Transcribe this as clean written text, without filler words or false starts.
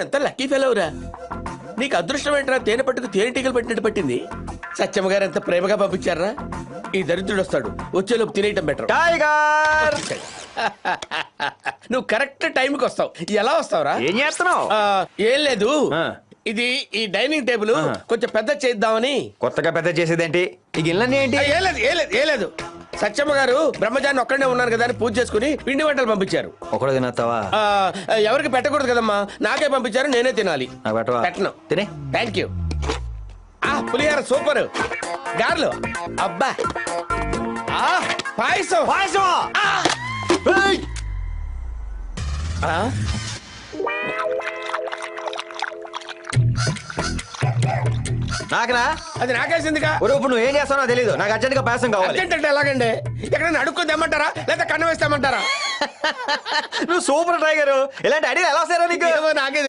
ఎంత లక్కీ ఫెలోరా. నీకు అదృష్టం ఏంట్రా, తేనె పట్టుకు తేనెటీగలు పెట్టినట్టు పట్టింది. సత్యమ్మ గారు ఎంత ప్రేమగా పంపించారా. ఈ దరిద్రుడు వస్తాడు, వచ్చేలోపు తినేయటం బెటర్. టైగర్ నువ్వు కరెక్ట్ టైంకి వస్తావు. ఎలా వస్తావురా? ఏం చేస్తున్నావు? ఏం లేదు, ఆ. ఇది ఈ డైనింగ్ టేబుల్ కొంచెం పెద్ద చేద్దామని. కొత్తగా పెద్ద చేసేదేంటి? ఈ గిన్నెలన్నీ ఏంటి? ఏ లేదు సత్యమ్మ గారు బ్రహ్మచారిని ఒక్కడే ఉన్నారు కదా అని పూజ చేసుకుని పిండి వంటలు పంపించారు. ఒకడు తినేస్తావా? ఎవరికి పెట్టకూడదు కదమ్మా, నాకే పంపించారు, నేనే తినాలి. నాకు పెట్టవా? పెట్టను. తినే. Thank you. పులిహార సూపర్. గార్లు అబ్బా. పాయసం పాయసం. ఏయ్! నాకనా? అది నాకేసిందిగా. ఇప్పుడు నువ్వు ఏం చేస్తావో తెలీదు, నాకు అర్జెంట్ గా పాయసం కావాలి. అర్జెంట్ అంటే ఎలాగండి? ఎక్కడైనా అడుక్కు తెమ్మంటారా లేదా కన్ను వేస్తామంటారా? నువ్వు సూపర్ టైగర్, ఇలాంటి ఐడియా ఎలా వస్తారా నీకు? నాకే